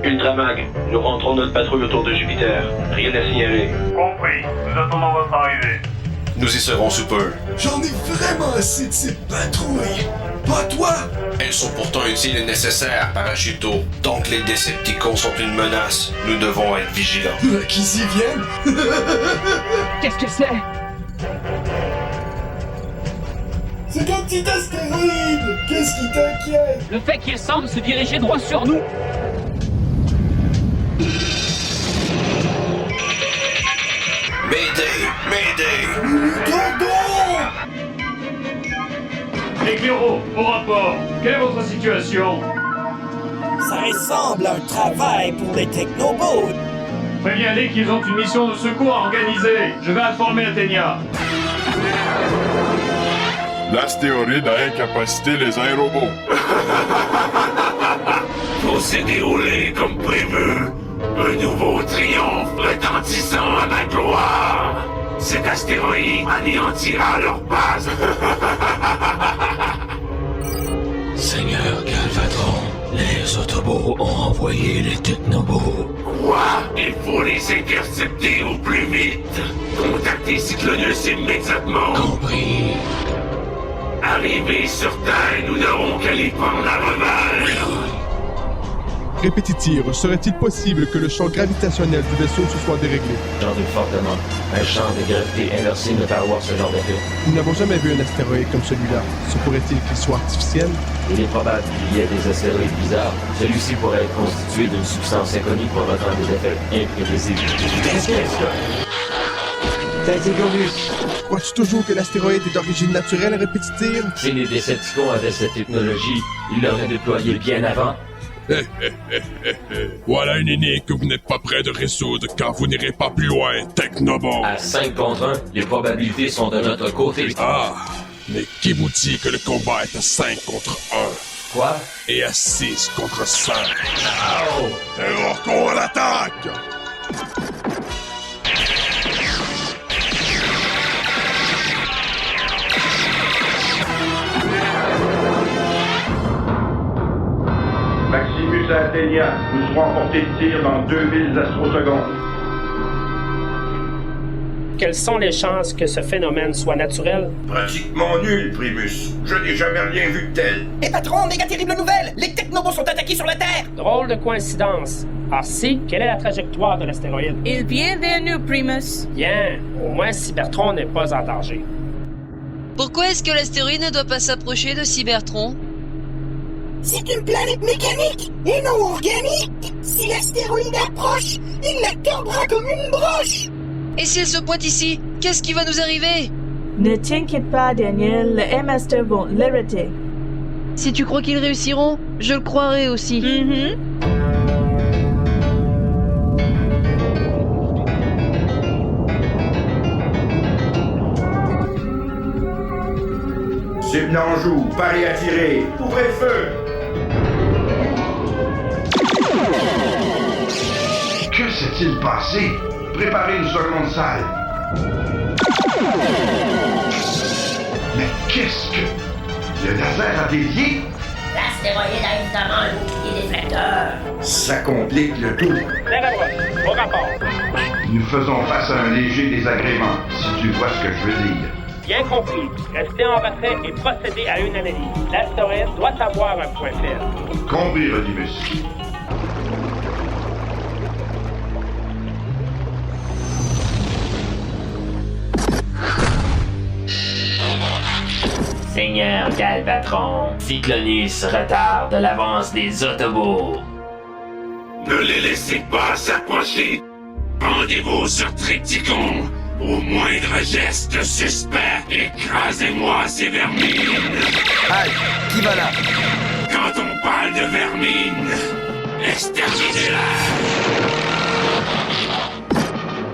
Ultramag, nous rentrons notre patrouille autour de Jupiter. Rien à signaler. Compris. Nous attendons votre arrivée. Nous y serons sous peu. J'en ai vraiment assez de ces patrouilles. Pas toi! Elles sont pourtant utiles et nécessaires, Parachuto. Tant que les Décepticons sont une menace, nous devons être vigilants. Qu'ils y viennent? Qu'est-ce que c'est? C'est un petit astéroïde! Qu'est-ce qui t'inquiète? Le fait qu'il semble se diriger droit sur nous. Mayday! Mayday! Dodo! Les bureaux, au rapport. Quelle est votre situation? Ça ressemble à un travail pour les technobots. Préviens-les qu'ils ont une mission de secours à organiser. Je vais informer Athénia. L'astéroïde a incapacité les aérobots. Tout s'est déroulé comme prévu. Un nouveau triomphe retentissant à ma gloire. Cet astéroïde anéantira leur base. Seigneur Galvatron, les Autobots ont envoyé les Technobots. Quoi? Il faut les intercepter au plus vite. Contactez Cyclonus immédiatement. Compris. Arrivés sur Terre, nous n'aurons qu'à les prendre à revers. Répétitir, serait-il possible que le champ gravitationnel du vaisseau se soit déréglé? J'en doute fortement. Un champ de gravité inversé ne peut avoir ce genre d'effet. Nous n'avons jamais vu un astéroïde comme celui-là. Se pourrait-il qu'il soit artificiel? Il est probable qu'il y ait des astéroïdes bizarres. Celui-ci pourrait être constitué d'une substance inconnue provoquant des effets imprévisibles. Qu'est-ce que c'est ça? C'est Cyclonus! Crois-tu toujours que l'astéroïde est d'origine naturelle, Répétitir? Si les Décepticons avaient cette technologie, ils l'auraient déployée bien avant. Voilà une énigme que vous n'êtes pas prêt de résoudre car vous n'irez pas plus loin, Technobot. À 5 contre 1, les probabilités sont de notre côté. Ah, mais qui vous dit que le combat est à 5 contre 1 Quoi? et à 6 contre 5? Oh! Terrorcon à l'attaque! Maximus à Athénia. Nous serons en portée de tir dans 2000 astrosecondes. Quelles sont les chances que ce phénomène soit naturel? Pratiquement nul, Primus. Je n'ai jamais rien vu de tel. Et patron, méga terrible nouvelle! Les technobots sont attaqués sur la Terre! Drôle de coïncidence. Ah si, quelle est la trajectoire de l'astéroïde? Il vient vers nous, Primus. Bien, au moins Cybertron n'est pas en danger. Pourquoi est-ce que l'astéroïde ne doit pas s'approcher de Cybertron? C'est une planète mécanique et non organique! Si l'astéroïde approche, il la tordra comme une broche! Et si elle se pointe ici, qu'est-ce qui va nous arriver? Ne t'inquiète pas, Daniel, les M-Masters vont l'arrêter. Si tu crois qu'ils réussiront, je le croirai aussi. Cible d'Anjou, paré à tirer. Ouvrez le feu! Que s'est-il passé? Préparez une seconde salle. Mais qu'est-ce que... Le laser a dévié? L'astéroïde a évidemment un bouclier déflecteur. Ça complique le tout. Au rapport. Nous faisons face à un léger désagrément, si tu vois ce que je veux dire. Bien compris. Restez en retrait et procédez à une analyse. L'astéroïde doit avoir un point faible. Compris, Rodimus. Seigneur Galvatron, Cyclonus retarde l'avance des Autobots. Ne les laissez pas s'approcher. Rendez-vous sur Triticon. Au moindre geste suspect, écrasez-moi ces vermines. Hey, qui va là? Quand on parle de vermine, exterminez-la.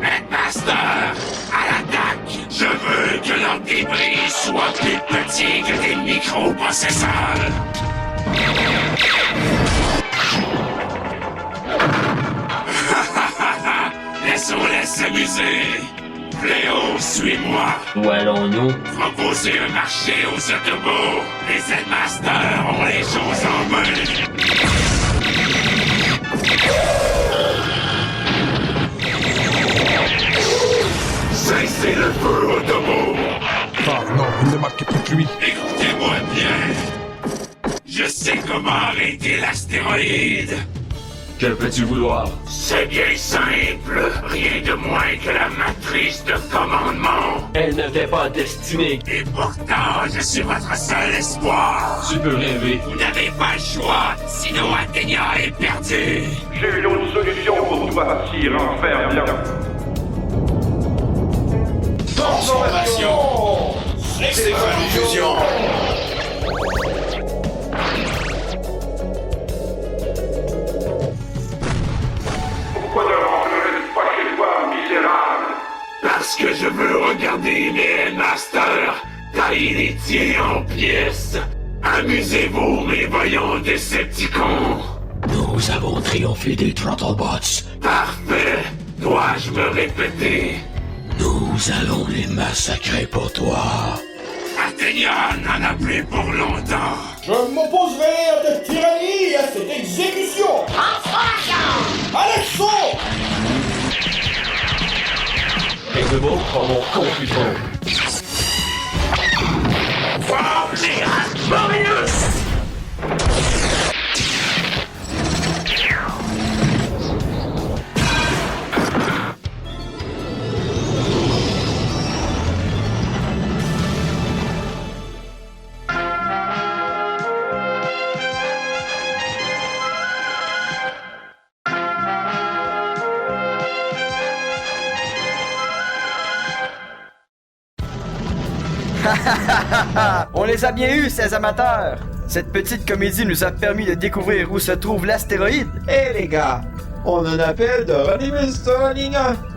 Headmaster, à l'attaque. Je veux que leurs débris soient plus petits que des microprocesseurs. Laissons-les s'amuser. Léo, suis-moi. Où allons-nous? Proposer un marché aux Autobots. Les Headmasters ont les choses en main. astéroïde. Que peux-tu vouloir? C'est bien simple. Rien de moins que la matrice de commandement. Elle ne t'est pas destinée. Et pourtant, je suis votre seul espoir. Tu peux rêver. Vous n'avez pas le choix, sinon Athénia est perdue. J'ai une autre solution pour toi, Sir Enfer Blanc. Transformation! Céphale fusion! Pourquoi ne rentrerais-tu pas chez toi, misérable? Parce que je veux regarder mes Masters tailler les tiens en pièces. Amusez-vous, mes voyants Décepticons. Nous avons triomphé des Throttlebots. Parfait. Dois-je me répéter? Nous allons les massacrer pour toi. Athénia n'en a plus pour longtemps. Je m'opposerai à cette tyrannie et à cette exécution. À l'assaut! Les robots prendront confusion. On les a bien eus, ces amateurs! Cette petite comédie nous a permis de découvrir où se trouve l'astéroïde. Hé les gars, on en appelle de Rodimus Sterling.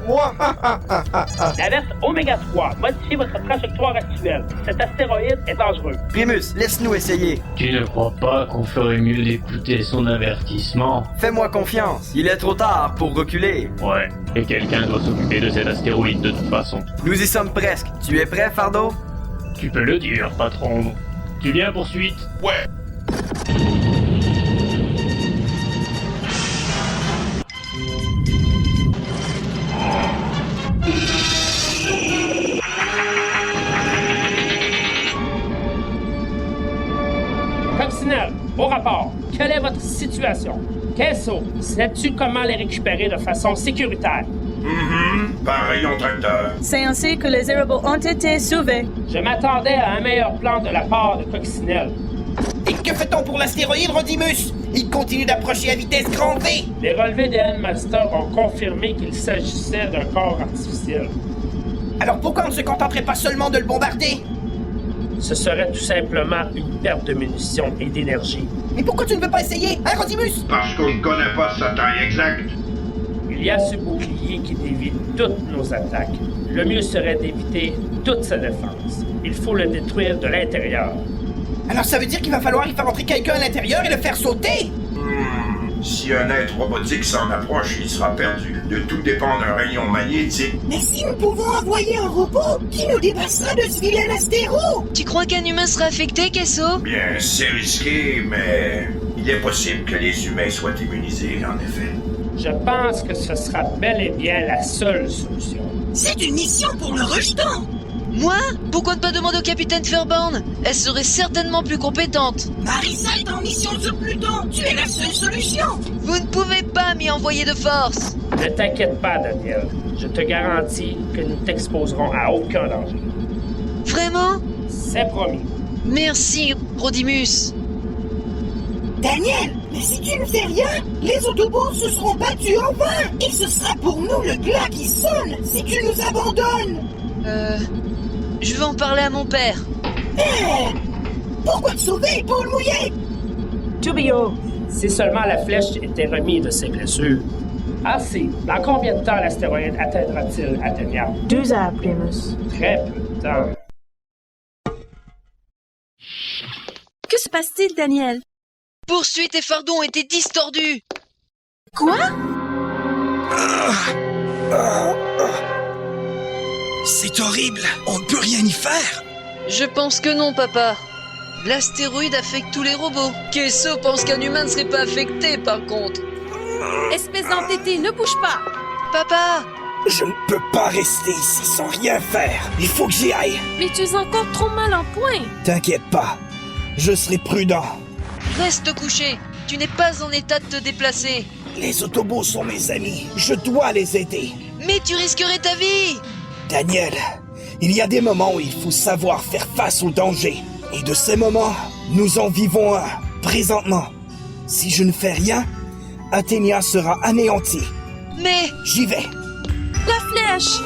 Moi, La verse Oméga 3, modifiez votre trajectoire actuelle. Cet astéroïde est dangereux. Primus, laisse-nous essayer. Tu ne crois pas qu'on ferait mieux d'écouter son avertissement? Fais-moi confiance, il est trop tard pour reculer. Ouais, et quelqu'un doit s'occuper de cet astéroïde de toute façon. Nous y sommes presque. Tu es prêt, Fardeau? Tu peux le dire, patron. Tu viens poursuite? Ouais. Coccinelle, au rapport, quelle est votre situation? Kelso, sais-tu comment les récupérer de façon sécuritaire? Pareil en tracteur. C'est ainsi que les robots ont été sauvés. Je m'attendais à un meilleur plan de la part de Coccinelle. Et que fait-on pour l'astéroïde, Rodimus? Il continue d'approcher à vitesse grand V. Les relevés des Handmasters ont confirmé qu'il s'agissait d'un corps artificiel. Alors pourquoi on ne se contenterait pas seulement de le bombarder? Ce serait tout simplement une perte de munitions et d'énergie. Mais pourquoi tu ne veux pas essayer, hein, Rodimus? Parce qu'on ne connaît pas sa taille exacte. Il y a ce bouclier qui dévie toutes nos attaques. Le mieux serait d'éviter toute sa défense. Il faut le détruire de l'intérieur. Alors ça veut dire qu'il va falloir y faire entrer quelqu'un à l'intérieur et le faire sauter? Si un être robotique s'en approche, il sera perdu. De tout dépend d'un rayon magnétique. Mais si nous pouvons envoyer un robot qui nous dépassera de ce vilain astéro? Tu crois qu'un humain sera affecté, Kesso? Bien, c'est risqué, mais il est possible que les humains soient immunisés, en effet. Je pense que ce sera bel et bien la seule solution. C'est une mission pour le rejeton! Moi? Pourquoi ne pas demander au capitaine Fairbairn? Elle serait certainement plus compétente. Marissa est en mission sur Pluton! Tu es la seule solution! Vous ne pouvez pas m'y envoyer de force. Ne t'inquiète pas, Daniel. Je te garantis que nous t'exposerons à aucun danger. Vraiment? C'est promis. Merci, Rodimus. Daniel, mais si tu ne fais rien, les Autobots se seront battus en vain! Et ce sera pour nous le glas qui sonne si tu nous abandonnes! Je vais en parler à mon père. Hé! Pourquoi te sauver, épaule mouillée? Tubio. Si seulement la flèche était remise de ses blessures. Assez. Dans combien de temps l'astéroïde atteindra-t-il Athénia? 12 heures, Primus. Très peu de temps. Que se passe-t-il, Daniel? Poursuite et fardeau ont été distordus. Quoi? C'est horrible, on ne peut rien y faire. Je pense que non, papa. L'astéroïde affecte tous les robots. Kesso pense qu'un humain ne serait pas affecté, par contre. Espèce d'entêté, ne bouge pas! Papa! Je ne peux pas rester ici sans rien faire. Il faut que j'y aille. Mais tu es encore trop mal en point. T'inquiète pas, je serai prudent. Reste couché. tu n'es pas en état de te déplacer. Les Autobots sont mes amis. Je dois les aider. Mais tu risquerais ta vie. Daniel, il y a des moments où il faut savoir faire face au danger. Et de ces moments, nous en vivons un, présentement. Si je ne fais rien, Athénia sera anéantie. Mais... J'y vais. La flèche!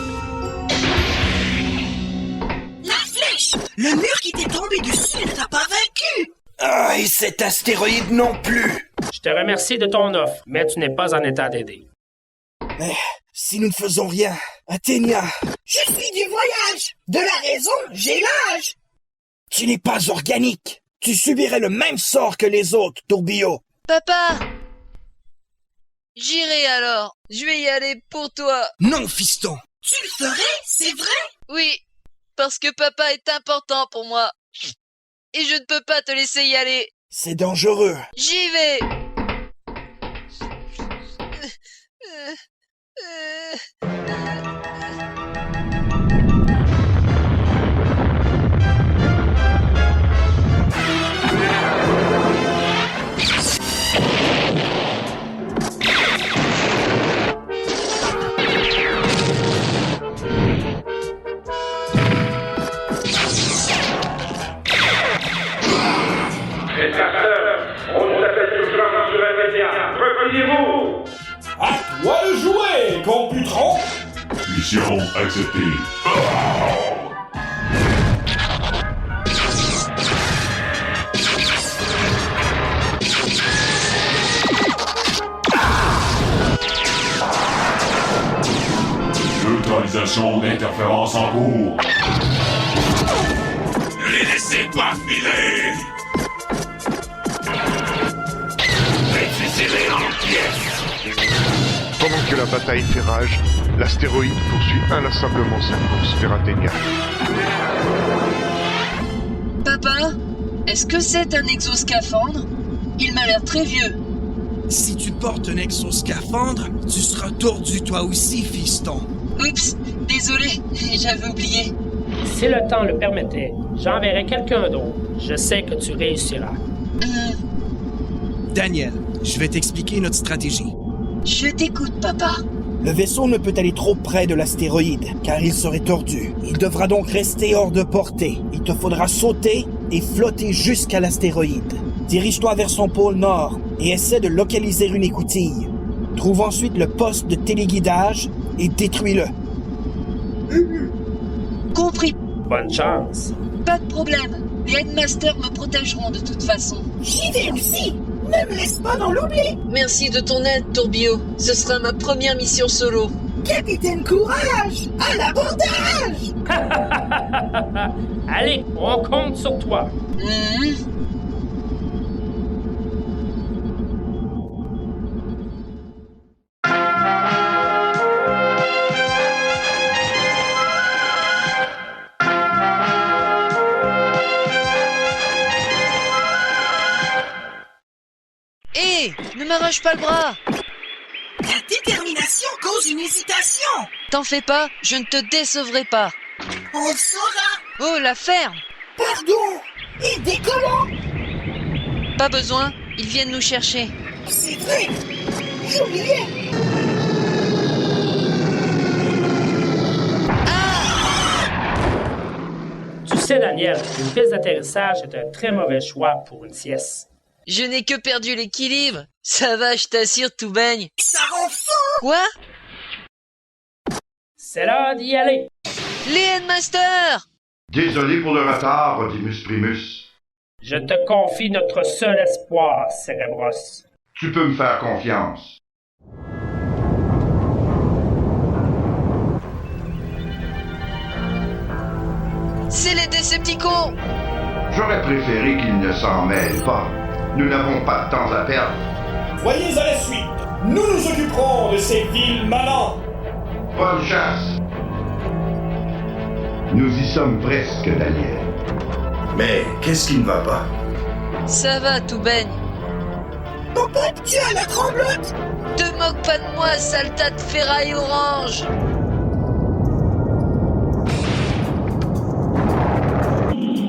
La flèche! Le mur qui t'est tombé dessus ne t'a pas vaincu! Ah, et cet astéroïde non plus! Je te remercie de ton offre, mais tu n'es pas en état d'aider. Mais si nous ne faisons rien, Athénia... Je suis du voyage! De la raison, j'ai l'âge! Tu n'es pas organique! Tu subirais le même sort que les autres, Tourbillon! Papa! J'irai alors. Je vais y aller pour toi. Non, fiston! Tu le ferais, c'est vrai? Oui, parce que papa est important pour moi. Et je ne peux pas te laisser y aller. C'est dangereux. J'y vais. Repliez-vous! À toi de jouer, Computron! Mission acceptée. Neutralisation d'interférence en cours. Ne les laissez pas filer! Réfléchissez-les en pièces! Pendant que la bataille fait rage, l'astéroïde poursuit inlassablement sa course vers Athénia. Papa, est-ce que c'est un exoscaphandre? Il m'a l'air très vieux. Si tu portes un exoscaphandre, tu seras tordu toi aussi, fiston. Oups, désolé, j'avais oublié. Si le temps le permettait, j'enverrai quelqu'un d'autre. Je sais que tu réussiras. Daniel, je vais t'expliquer notre stratégie. Je t'écoute, papa. Le vaisseau ne peut aller trop près de l'astéroïde, car il serait tordu. Il devra donc rester hors de portée. Il te faudra sauter et flotter jusqu'à l'astéroïde. Dirige-toi vers son pôle nord et essaie de localiser une écoutille. Trouve ensuite le poste de téléguidage et détruis-le. Compris. Bonne chance. Pas de problème. Les Headmasters me protégeront de toute façon. J'y vais aussi! Ne me laisse pas dans l'oubli! Merci de ton aide, Tourbillon. Ce sera ma première mission solo. Capitaine Courage! À l'abordage! Allez, on compte sur toi. Hé, ne m'arrache pas le bras. Ta détermination cause une hésitation! T'en fais pas, je ne te décevrai pas. On le saura! Oh, la ferme! Pardon! Et décollons! Pas besoin, ils viennent nous chercher. C'est vrai! J'oubliais! Tu sais, Daniel, une piste d'atterrissage est un très mauvais choix pour une sieste. Je n'ai que perdu l'équilibre. Ça va, je t'assure, tout baigne. Ça rend fou! Quoi? C'est l'heure d'y aller. Les Headmasters! Désolé pour le retard, Rodimus Primus. Je te confie notre seul espoir, Cérébros. Tu peux me faire confiance. C'est les Décepticons! J'aurais préféré qu'ils ne s'en mêlent pas. Nous n'avons pas de temps à perdre. Soyez à la suite. Nous nous occuperons de ces villes manants. Bonne chasse. Nous y sommes presque, Daniel. Mais qu'est-ce qui ne va pas? Ça va, tout baigne. Papa, tu as la tremblote! Te moque pas de moi, sale tas de ferraille orange!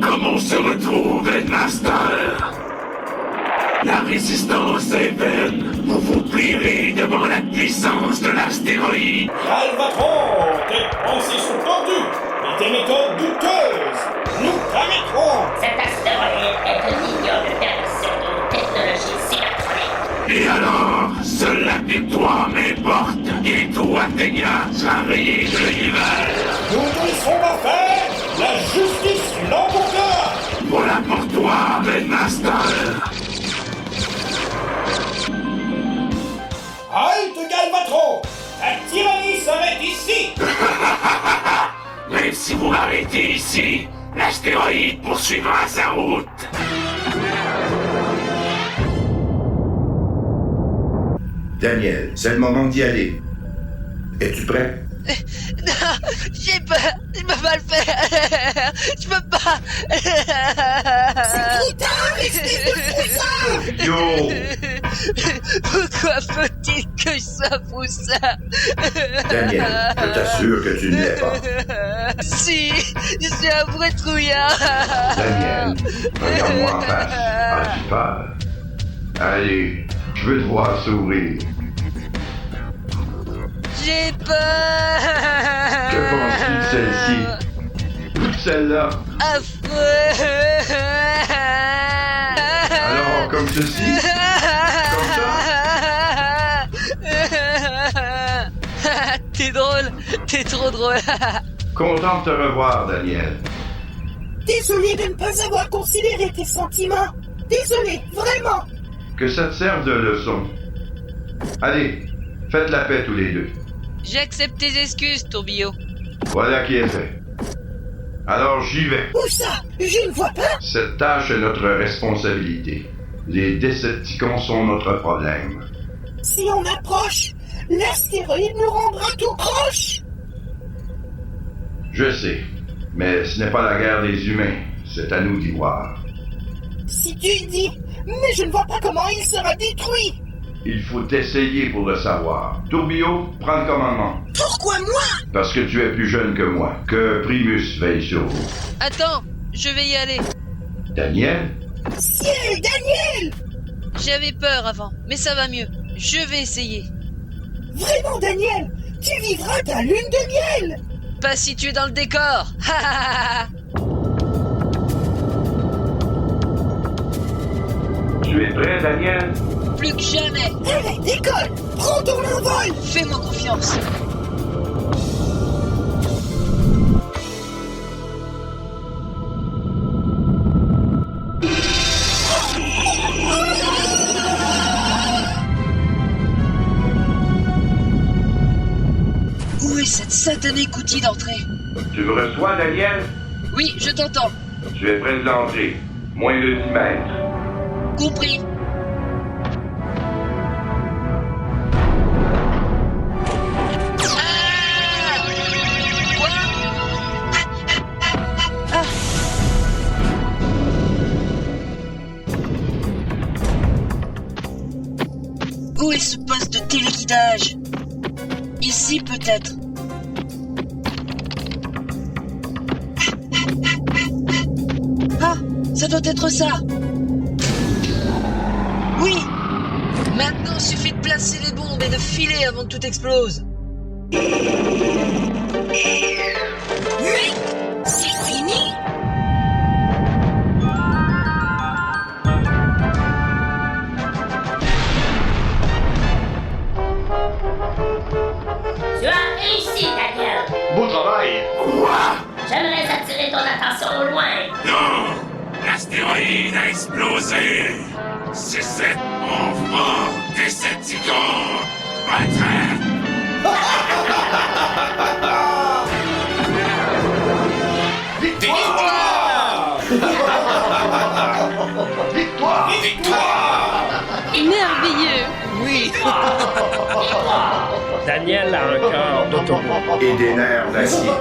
Comment se retrouve Headmaster? La résistance est vaine. Vous vous plierez devant la puissance de l'astéroïde. Galvatron, tes pensées sont tordues et tes méthodes douteuses. Nous t'arrêterons. Cet astéroïde est une ignoble perversion d'une technologie cybertronique. Et alors, seule la victoire m'importe. Et tout Athénia sera rayé de l'univers. Nous ne laisserons pas faire. La justice l'emportera. Voilà pour toi, Master. Halte, Galvatron. La tyrannie s'arrête ici. Même si vous m'arrêtez ici, l'astéroïde poursuivra sa route. Daniel, c'est le moment d'y aller. Es-tu prêt? Non, j'ai peur. Je peux pas le faire. Je peux pas. C'est trop tard, espèce de foussard! Yo! Pourquoi faut-il que je sois foussard? Daniel, je t'assure que tu ne l'es pas. Si, je suis un vrai trouillard. Daniel, regarde-moi en face. As-tu peur? Allez, je veux te voir sourire. J'ai peur. Que penses-tu de celle-ci? Ou de celle-là? Affreux. Alors, comme ceci? Comme ça? T'es drôle. T'es trop drôle. Content de te revoir, Daniel. Désolé de ne pas avoir considéré tes sentiments. Désolé, vraiment. Que ça te serve de leçon. Allez, faites la paix tous les deux. J'accepte tes excuses, Tourbillon. Voilà qui est fait. Alors j'y vais. Où ça? Je ne vois pas. Cette tâche est notre responsabilité. Les Décepticons sont notre problème. Si on approche, l'astéroïde nous rendra tout croche. Je sais, mais ce n'est pas la guerre des humains. C'est à nous d'y voir. Si tu le dis, mais je ne vois pas comment il sera détruit. Il faut essayer pour le savoir. Tourbillon, prends le commandement. Pourquoi moi? Parce que tu es plus jeune que moi. Que Primus veille sur vous. Attends, je vais y aller. Daniel? Ciel, Daniel! J'avais peur avant, mais ça va mieux. Je vais essayer. Vraiment, Daniel? Tu vivras ta lune de miel! Pas si tu es dans le décor. Tu es prêt, Daniel? Plus que jamais. Allez, décolle! Prends ton envol! Fais-moi confiance. Où est cette satanée outil d'entrée? Tu me reçois, Daniel? Oui, je t'entends. Tu es près de l'entrée. Moins de 10 mètres. Compris. Où est ce poste de téléguidage? Ici peut-être. Ah, ça doit être ça. Oui. Maintenant, il suffit de placer les bombes et de filer avant que tout explose. Mais c'est fini! Tu as réussi, Daniel. Beau travail! Quoi? J'aimerais attirer ton attention au loin. Non! L'astéroïde a explosé! C'est cet enfant Décepticon! Patron! Victoire! Victoire! Victoire! Merveilleux. Oui. Daniel a un cœur d'autobot. Et des nerfs d'acier. Toi.